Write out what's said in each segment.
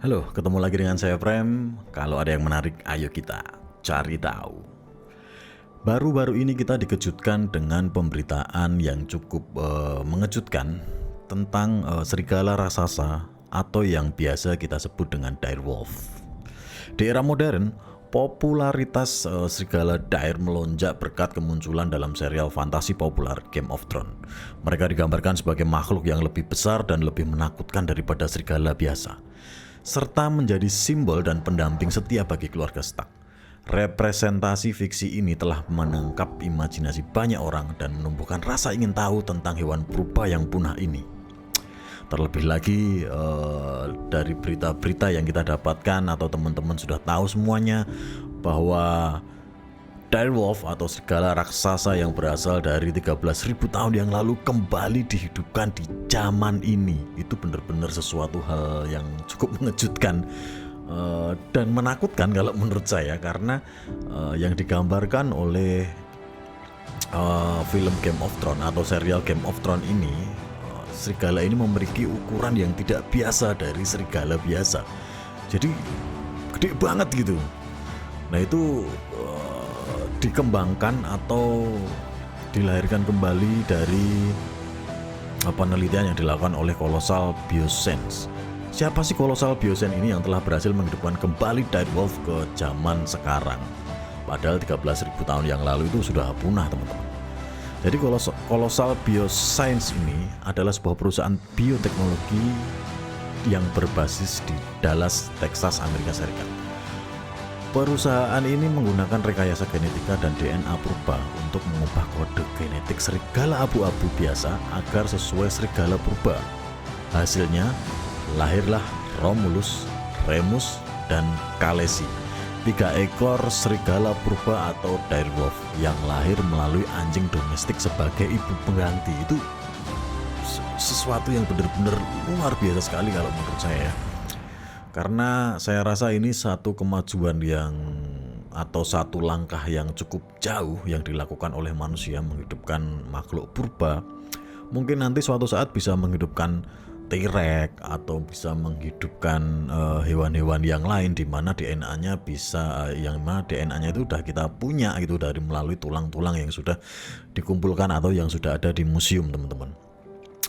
Halo, ketemu lagi dengan saya Prem. Kalau ada yang menarik, ayo kita cari tahu. Baru-baru ini kita dikejutkan dengan pemberitaan yang cukup mengejutkan tentang serigala raksasa atau yang biasa kita sebut dengan direwolf. Di era modern, popularitas serigala dire melonjak berkat kemunculan dalam serial fantasi populer Game of Thrones. Mereka digambarkan sebagai makhluk yang lebih besar dan lebih menakutkan daripada serigala biasa, serta menjadi simbol dan pendamping setia bagi keluarga Stark. Representasi fiksi ini telah menangkap imajinasi banyak orang dan menumbuhkan rasa ingin tahu tentang hewan purba yang punah ini. Terlebih lagi dari berita-berita yang kita dapatkan atau teman-teman sudah tahu semuanya bahwa direwolf atau serigala raksasa yang berasal dari 13.000 tahun yang lalu kembali dihidupkan di zaman ini. Itu benar-benar sesuatu hal yang cukup mengejutkan dan menakutkan kalau menurut saya, karena yang digambarkan oleh film Game of Thrones atau serial Game of Thrones ini, serigala ini memiliki ukuran yang tidak biasa dari serigala biasa. Jadi gede banget gitu. Nah itu dikembangkan atau dilahirkan kembali dari penelitian yang dilakukan oleh Colossal Bioscience. Siapa sih Colossal Bioscience ini yang telah berhasil menghidupkan kembali direwolf ke zaman sekarang? Padahal 13.000 tahun yang lalu itu sudah punah, teman-teman. Jadi Colossal Bioscience ini adalah sebuah perusahaan bioteknologi yang berbasis di Dallas, Texas, Amerika Serikat. Perusahaan ini menggunakan rekayasa genetika dan DNA purba untuk mengubah kode genetik serigala abu-abu biasa agar sesuai serigala purba. Hasilnya, lahirlah Romulus, Remus, dan Khaleesi, 3 ekor serigala purba atau direwolf yang lahir melalui anjing domestik sebagai ibu pengganti. Itu sesuatu yang benar-benar luar biasa sekali kalau menurut saya. Karena saya rasa ini satu kemajuan yang atau satu langkah yang cukup jauh yang dilakukan oleh manusia menghidupkan makhluk purba. Mungkin nanti suatu saat bisa menghidupkan T-Rex atau bisa menghidupkan hewan-hewan yang lain di mana DNA-nya bisa, yang mana DNA-nya itu udah kita punya gitu dari melalui tulang-tulang yang sudah dikumpulkan atau yang sudah ada di museum, teman-teman.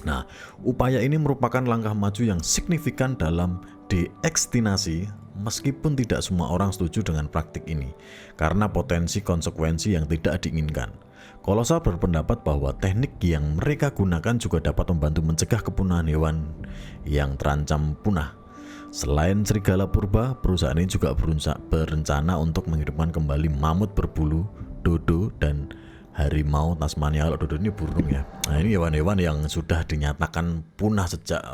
Nah, upaya ini merupakan langkah maju yang signifikan dalam deekstinasi, meskipun tidak semua orang setuju dengan praktik ini karena potensi konsekuensi yang tidak diinginkan. Colossal berpendapat bahwa teknik yang mereka gunakan juga dapat membantu mencegah kepunahan hewan yang terancam punah. Selain serigala purba, perusahaan ini juga berencana untuk menghidupkan kembali mamut berbulu, dodo, dan harimau Tasmania. Kalau dodo ini burung ya. Nah, ini hewan-hewan yang sudah dinyatakan punah sejak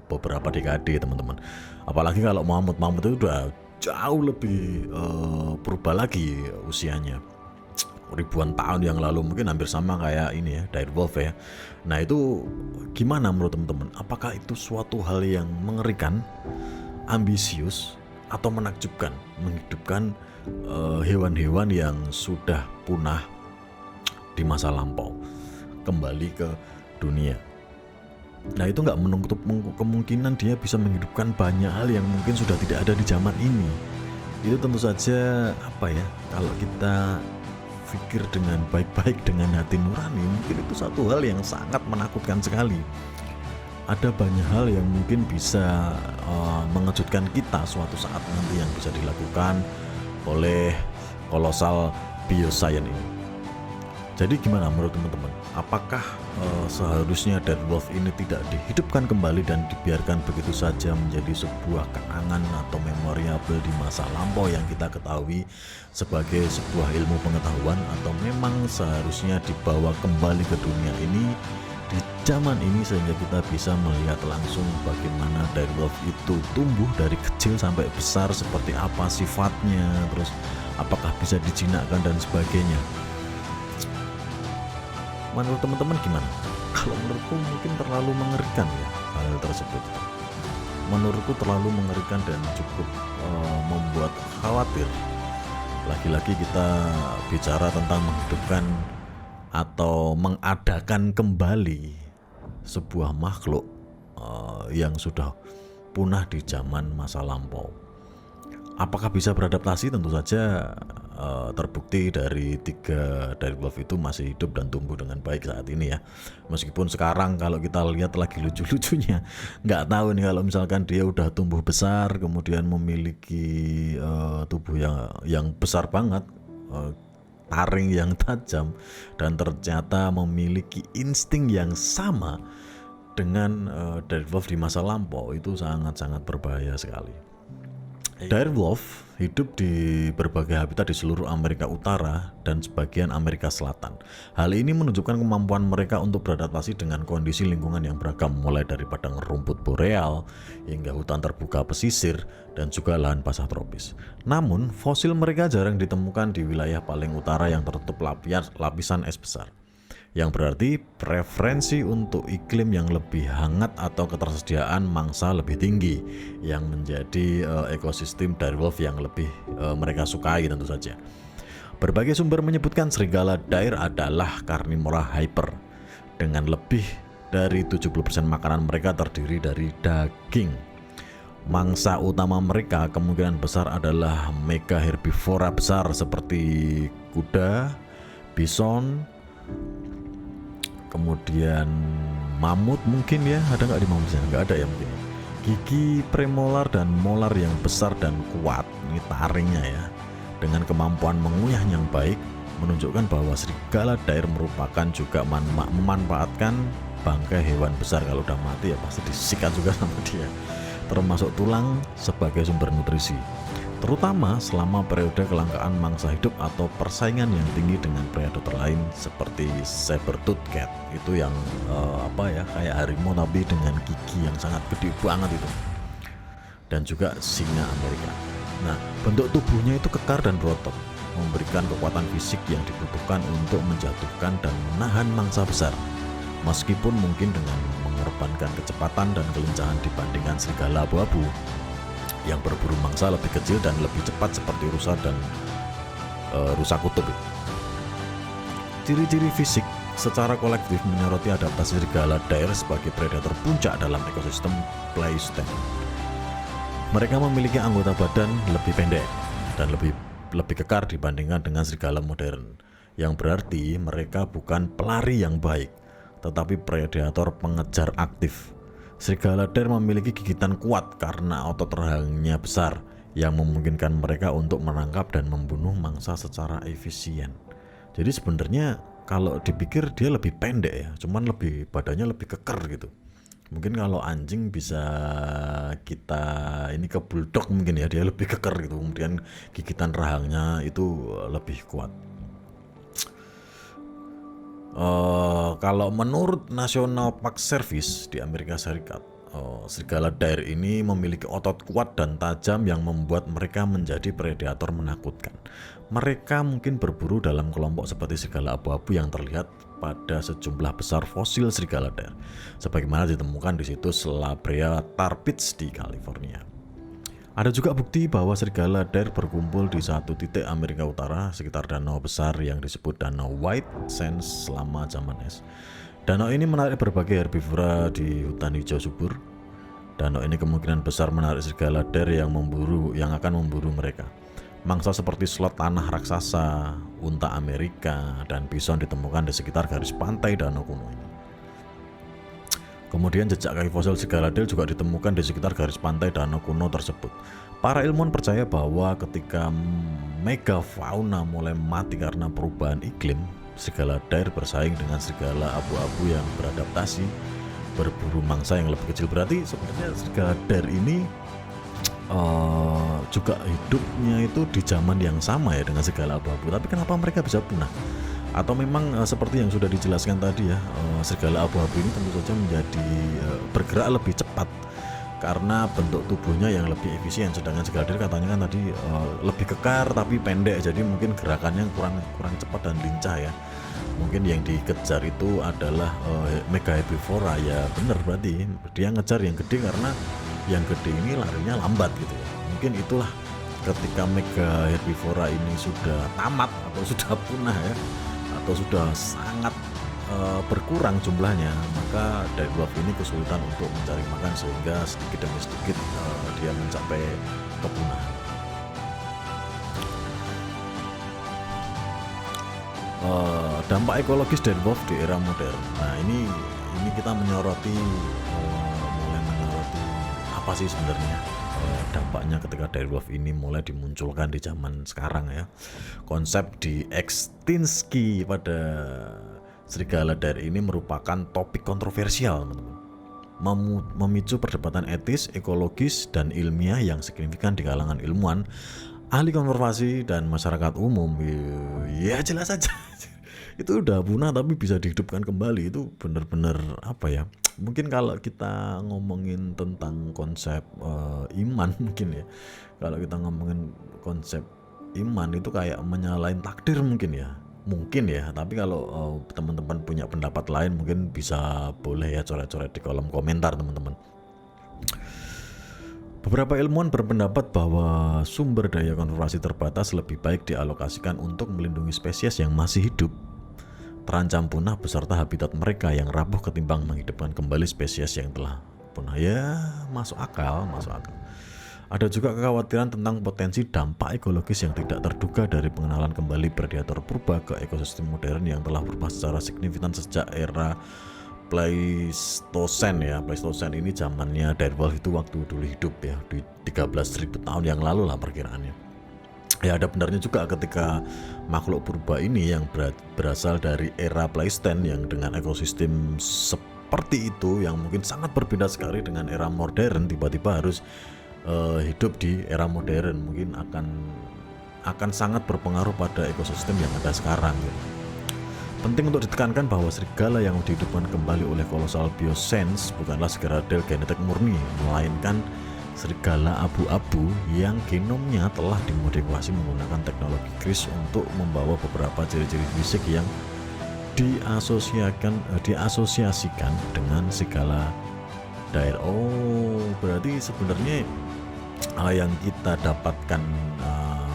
beberapa dekade, teman-teman. Apalagi kalau mamut itu udah jauh lebih purba lagi usianya, ribuan tahun yang lalu, mungkin hampir sama kayak ini ya, direwolf ya. Nah itu gimana menurut teman-teman? Apakah itu suatu hal yang mengerikan, ambisius, atau menakjubkan menghidupkan hewan-hewan yang sudah punah di masa lampau kembali ke dunia? Nah itu nggak menutup kemungkinan dia bisa menghidupkan banyak hal yang mungkin sudah tidak ada di zaman ini. Itu tentu saja kalau kita pikir dengan baik-baik dengan hati nurani, mungkin itu satu hal yang sangat menakutkan sekali. Ada banyak hal yang mungkin bisa mengejutkan kita suatu saat nanti yang bisa dilakukan oleh Colossal Bioscience ini. Jadi gimana menurut teman-teman? Apakah seharusnya direwolf ini tidak dihidupkan kembali dan dibiarkan begitu saja menjadi sebuah kenangan atau memoriable di masa lampau yang kita ketahui sebagai sebuah ilmu pengetahuan, atau memang seharusnya dibawa kembali ke dunia ini di zaman ini sehingga kita bisa melihat langsung bagaimana direwolf itu tumbuh dari kecil sampai besar, seperti apa sifatnya, terus apakah bisa dijinakkan dan sebagainya. Menurut teman-teman gimana? Kalau menurutku mungkin terlalu mengerikan ya hal tersebut. Menurutku terlalu mengerikan dan cukup membuat khawatir. Lagi-lagi kita bicara tentang menghidupkan atau mengadakan kembali sebuah makhluk yang sudah punah di zaman masa lampau. Apakah bisa beradaptasi? Tentu saja terbukti dari 3 direwolf itu masih hidup dan tumbuh dengan baik saat ini ya. Meskipun sekarang kalau kita lihat lagi lucu-lucunya, nggak tahu nih kalau misalkan dia udah tumbuh besar, kemudian memiliki tubuh yang besar banget, taring yang tajam, dan ternyata memiliki insting yang sama dengan direwolf di masa lampau, itu sangat-sangat berbahaya sekali. Direwolf hidup di berbagai habitat di seluruh Amerika Utara dan sebagian Amerika Selatan. Hal ini menunjukkan kemampuan mereka untuk beradaptasi dengan kondisi lingkungan yang beragam, mulai dari padang rumput boreal hingga hutan terbuka pesisir dan juga lahan basah tropis. Namun, fosil mereka jarang ditemukan di wilayah paling utara yang tertutup lapisan es besar, yang berarti preferensi untuk iklim yang lebih hangat atau ketersediaan mangsa lebih tinggi, yang menjadi ekosistem direwolf yang lebih mereka sukai tentu saja. Berbagai sumber menyebutkan serigala dire adalah karnivora hyper, dengan lebih dari 70% makanan mereka terdiri dari daging. Mangsa utama mereka kemungkinan besar adalah mega herbivora besar seperti kuda, bison, kemudian mamut mungkin ya, ada nggak di mamutnya? Nggak ada ya mungkin. Gigi premolar dan molar yang besar dan kuat, ini taringnya ya, dengan kemampuan mengunyah yang baik, menunjukkan bahwa serigala dire merupakan juga memanfaatkan bangkai hewan besar. Kalau udah mati ya pasti disikat juga sama dia, termasuk tulang sebagai sumber nutrisi, terutama selama periode kelangkaan mangsa hidup atau persaingan yang tinggi dengan predator lain seperti saber-tooth cat, itu yang kayak harimau tapi dengan gigi yang sangat gede banget itu, dan juga singa Amerika. Nah, bentuk tubuhnya itu kekar dan berotot, memberikan kekuatan fisik yang dibutuhkan untuk menjatuhkan dan menahan mangsa besar, meskipun mungkin dengan mengorbankan kecepatan dan kelincahan dibandingkan serigala abu-abu yang berburu mangsa lebih kecil dan lebih cepat seperti rusa dan rusa kutub. Ciri-ciri fisik secara kolektif menyoroti adaptasi serigala dire sebagai predator puncak dalam ekosistem Pleistocene. Mereka memiliki anggota badan lebih pendek dan lebih kekar dibandingkan dengan serigala modern, yang berarti mereka bukan pelari yang baik, tetapi predator pengejar aktif. Serigala dire memiliki gigitan kuat karena otot rahangnya besar, yang memungkinkan mereka untuk menangkap dan membunuh mangsa secara efisien. Jadi sebenarnya kalau dipikir dia lebih pendek ya, cuman badannya lebih kekar gitu. Mungkin kalau anjing bisa kita ini ke bulldog mungkin ya, dia lebih kekar gitu, kemudian gigitan rahangnya itu lebih kuat. Kalau menurut National Park Service di Amerika Serikat, serigala dire ini memiliki otot kuat dan tajam yang membuat mereka menjadi predator menakutkan. Mereka mungkin berburu dalam kelompok seperti serigala abu-abu yang terlihat pada sejumlah besar fosil serigala dire, sebagaimana ditemukan di situs La Brea Tar Pits di California. Ada juga bukti bahwa serigala dire berkumpul di satu titik Amerika Utara sekitar danau besar yang disebut Danau White Sands selama zaman es. Danau ini menarik berbagai herbivora di hutan hijau subur. Danau ini kemungkinan besar menarik serigala dire yang akan memburu mereka. Mangsa seperti slot tanah raksasa, unta Amerika, dan bison ditemukan di sekitar garis pantai danau kuno ini. Kemudian jejak kaki fosil serigala dire juga ditemukan di sekitar garis pantai danau kuno tersebut. Para ilmuwan percaya bahwa ketika megafauna mulai mati karena perubahan iklim, serigala dire bersaing dengan serigala abu-abu yang beradaptasi berburu mangsa yang lebih kecil. Berarti sebenarnya serigala dire ini juga hidupnya itu di zaman yang sama ya dengan serigala abu-abu. Tapi kenapa mereka bisa punah? Atau memang seperti yang sudah dijelaskan tadi ya, serigala abu-abu ini tentu saja menjadi bergerak lebih cepat karena bentuk tubuhnya yang lebih efisien, sedangkan serigala dire katanya kan tadi lebih kekar tapi pendek, jadi mungkin gerakannya kurang cepat dan lincah ya. Mungkin yang dikejar itu adalah mega herbivora, ya benar, berarti dia ngejar yang gede karena yang gede ini larinya lambat gitu ya. Mungkin itulah ketika mega herbivora ini sudah tamat atau sudah punah ya, atau sudah sangat berkurang jumlahnya, maka direwolf ini kesulitan untuk mencari makan sehingga sedikit demi sedikit dia mencapai kepunahan. Dampak ekologis direwolf di era modern. Nah ini kita menyoroti mulai menyoroti apa sih sebenarnya dampaknya ketika direwolf ini mulai dimunculkan di zaman sekarang ya. Konsep di Extinski pada serigala dire ini merupakan topik kontroversial, teman-teman. Memicu perdebatan etis, ekologis, dan ilmiah yang signifikan di kalangan ilmuwan, ahli konservasi, dan masyarakat umum. Ya jelas saja itu udah punah tapi bisa dihidupkan kembali. Itu benar-benar apa ya, mungkin kalau kita ngomongin tentang konsep iman mungkin ya, kalau kita ngomongin konsep iman itu kayak menyalahin takdir mungkin ya, tapi kalau teman-teman punya pendapat lain mungkin bisa boleh ya coret-coret di kolom komentar, teman-teman. Beberapa ilmuwan berpendapat bahwa sumber daya konservasi terbatas lebih baik dialokasikan untuk melindungi spesies yang masih hidup terancam punah beserta habitat mereka yang rapuh ketimbang menghidupkan kembali spesies yang telah punah. Ya masuk akal. Ada juga kekhawatiran tentang potensi dampak ekologis yang tidak terduga dari pengenalan kembali predator purba ke ekosistem modern yang telah berubah secara signifikan sejak era Pleistosen ya. Pleistosen ini zamannya direwolf itu waktu dulu hidup ya, di 13.000 tahun yang lalu lah perkiraannya. Ya ada benarnya juga ketika makhluk purba ini yang berasal dari era Pleistocene yang dengan ekosistem seperti itu yang mungkin sangat berbeda sekali dengan era modern tiba-tiba harus hidup di era modern, mungkin akan sangat berpengaruh pada ekosistem yang ada sekarang gitu. Penting untuk ditekankan bahwa serigala yang dihidupkan kembali oleh Colossal Bioscience bukanlah serigala genetik murni, melainkan serigala abu-abu yang genomnya telah dimodifikasi menggunakan teknologi CRISPR untuk membawa beberapa ciri-ciri fisik yang diasosiasikan dengan serigala dire. Oh, berarti sebenarnya yang kita dapatkan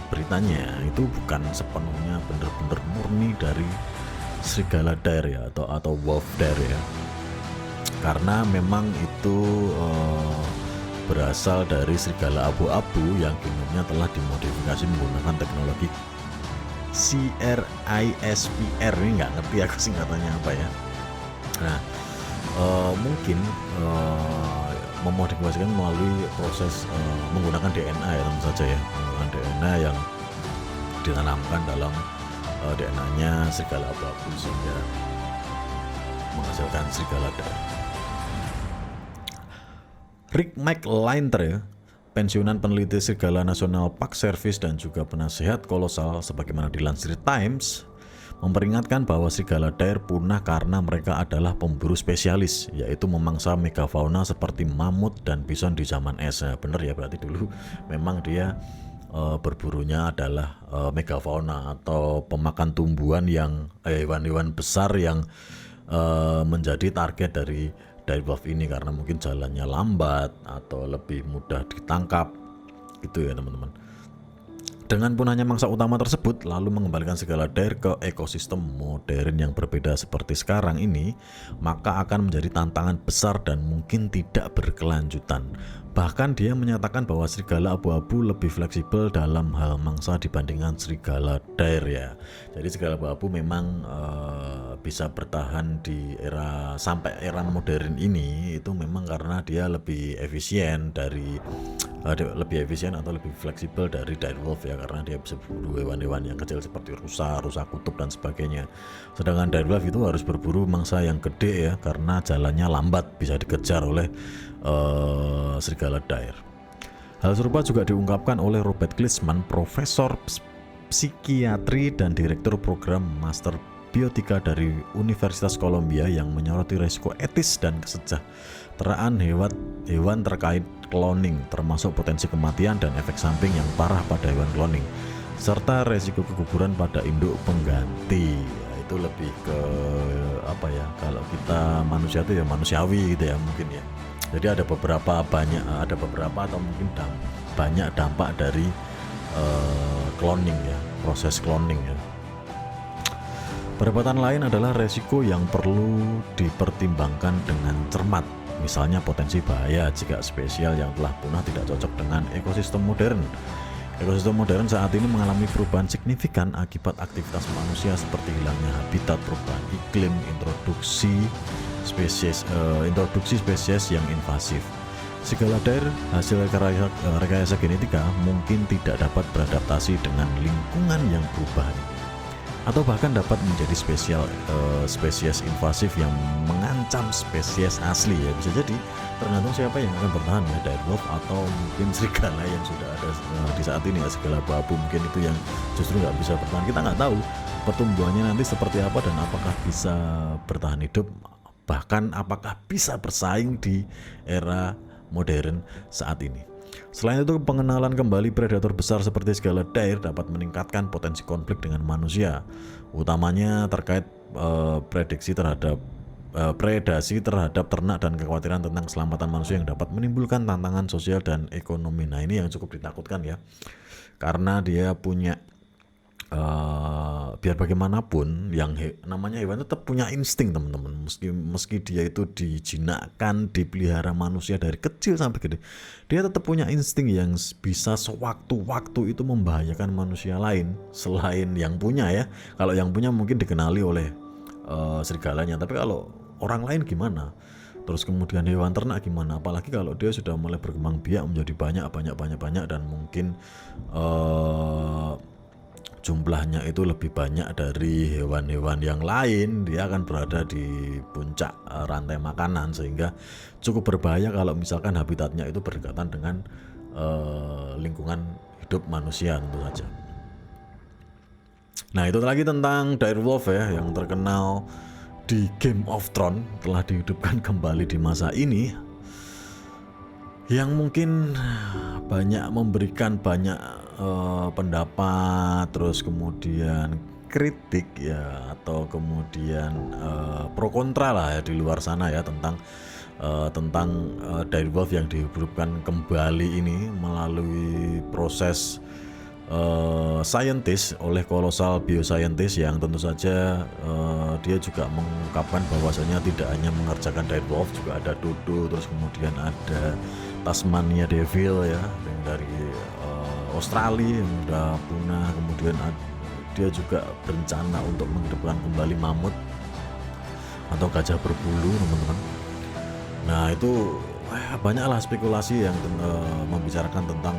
beritanya itu bukan sepenuhnya benar-benar murni dari serigala dire ya, atau wolf dire ya, karena memang itu berasal dari serigala abu-abu yang genomnya telah dimodifikasi menggunakan teknologi CRISPR. Ini nggak ngerti aku singkatannya apa ya. Nah mungkin memodifikasikan melalui proses menggunakan DNA ya tentu saja ya, menggunakan DNA yang ditanamkan dalam DNA-nya serigala abu-abu sehingga menghasilkan serigala dire. Rick McLinter, pensiunan peneliti serigala National Park Service dan juga penasehat kolosal sebagaimana dilansir Times, memperingatkan bahwa serigala dire punah karena mereka adalah pemburu spesialis, yaitu memangsa megafauna seperti mamut dan bison di zaman es. Nah, benar ya, berarti dulu memang dia berburunya adalah megafauna atau pemakan tumbuhan yang hewan-hewan besar yang menjadi target dari direwolf ini karena mungkin jalannya lambat atau lebih mudah ditangkap gitu ya teman-teman. Dengan punahnya mangsa utama tersebut lalu mengembalikan serigala dire ke ekosistem modern yang berbeda seperti sekarang ini, maka akan menjadi tantangan besar dan mungkin tidak berkelanjutan. Bahkan dia menyatakan bahwa serigala abu-abu lebih fleksibel dalam hal mangsa dibandingkan serigala dire ya. Jadi serigala abu-abu memang bisa bertahan di sampai era modern ini itu memang karena dia lebih efisien atau lebih fleksibel dari direwolf ya, karena dia bisa berburu hewan-hewan yang kecil seperti rusa kutub dan sebagainya. Sedangkan direwolf itu harus berburu mangsa yang gede ya, karena jalannya lambat, bisa dikejar oleh serigala dire. Hal serupa juga diungkapkan oleh Robert Glisman, profesor psikiatri dan direktur program Master Biotika dari Universitas Columbia yang menyoroti risiko etis dan kesejahteraan hewan terkait cloning, termasuk potensi kematian dan efek samping yang parah pada hewan cloning, serta risiko keguguran pada induk pengganti. Itu lebih ke apa ya, kalau kita manusia itu ya manusiawi gitu ya mungkin ya. Jadi ada beberapa atau mungkin banyak dampak dari cloning ya, proses cloning ya. Perdebatan lain adalah resiko yang perlu dipertimbangkan dengan cermat. Misalnya potensi bahaya jika spesies yang telah punah tidak cocok dengan ekosistem modern. Ekosistem modern saat ini mengalami perubahan signifikan akibat aktivitas manusia seperti hilangnya habitat, perubahan iklim, introduksi spesies yang invasif. Segala hasil rekayasa genetika mungkin tidak dapat beradaptasi dengan lingkungan yang berubah, atau bahkan dapat menjadi spesies invasif yang mengancam spesies asli ya. Bisa jadi tergantung siapa yang akan bertahan ya, direwolf atau mungkin serigala yang sudah ada di saat ini ya, serigala babu mungkin itu yang justru nggak bisa bertahan. Kita nggak tahu pertumbuhannya nanti seperti apa dan apakah bisa bertahan hidup, bahkan apakah bisa bersaing di era modern saat ini. Selain itu, pengenalan kembali predator besar seperti serigala dire dapat meningkatkan potensi konflik dengan manusia, utamanya terkait predasi terhadap ternak dan kekhawatiran tentang keselamatan manusia yang dapat menimbulkan tantangan sosial dan ekonomi. Nah, ini yang cukup ditakutkan ya, karena dia punya biar bagaimanapun yang namanya hewan tetap punya insting teman-teman, meski dia itu dijinakkan, dipelihara manusia dari kecil sampai gede, dia tetap punya insting yang bisa sewaktu-waktu itu membahayakan manusia lain selain yang punya ya. Kalau yang punya mungkin dikenali oleh serigalanya, tapi kalau orang lain gimana? Terus kemudian hewan ternak gimana? Apalagi kalau dia sudah mulai berkembang biak menjadi banyak dan mungkin jumlahnya itu lebih banyak dari hewan-hewan yang lain, dia akan berada di puncak rantai makanan, sehingga cukup berbahaya kalau misalkan habitatnya itu berdekatan dengan lingkungan hidup manusia tentu saja. Nah, itu lagi tentang direwolf ya, yang terkenal di Game of Thrones telah dihidupkan kembali di masa ini, yang mungkin memberikan banyak pendapat, terus kemudian kritik ya, atau kemudian pro kontra lah ya di luar sana ya tentang direwolf yang dihidupkan kembali ini melalui proses scientist oleh Colossal Bioscientist, yang tentu saja dia juga mengungkapkan bahwasanya tidak hanya mengerjakan direwolf, juga ada dodo, terus kemudian ada Tasmania Devil ya, yang dari Australia yang sudah punah, kemudian dia juga berencana untuk menghidupkan kembali mamut atau gajah berbulu teman-teman. Nah, itu banyaklah spekulasi yang membicarakan tentang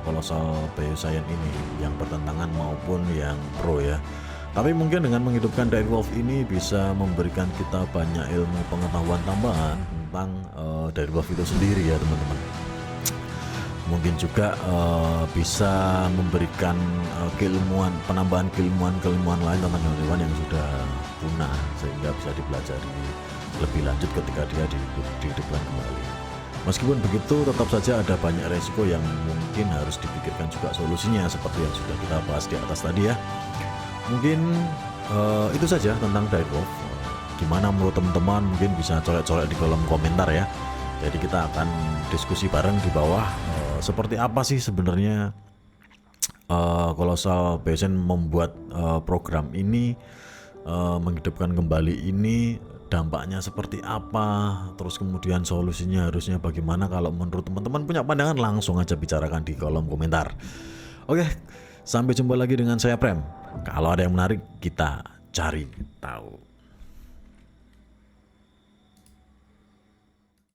Colossal Bioscience ini, yang bertentangan maupun yang pro ya. Tapi mungkin dengan menghidupkan direwolf ini bisa memberikan kita banyak ilmu pengetahuan tambahan tentang direwolf itu sendiri ya teman-teman. Mungkin juga bisa memberikan penambahan keilmuan lain tentang hewan yang sudah punah, sehingga bisa dipelajari lebih lanjut ketika dia dihidupkan kembali. Meskipun begitu, tetap saja ada banyak resiko yang mungkin harus dipikirkan juga solusinya, seperti yang sudah kita bahas di atas tadi ya. Mungkin itu saja tentang direwolf. Gimana menurut teman-teman? Mungkin bisa colek-colek di kolom komentar ya. Jadi kita akan diskusi bareng di bawah, seperti apa sih sebenarnya Colossal Bioscience membuat program ini, menghidupkan kembali ini, dampaknya seperti apa, terus kemudian solusinya harusnya bagaimana. Kalau menurut teman-teman punya pandangan, langsung aja bicarakan di kolom komentar. Oke, sampai jumpa lagi dengan saya Prem. Kalau ada yang menarik, kita cari tahu.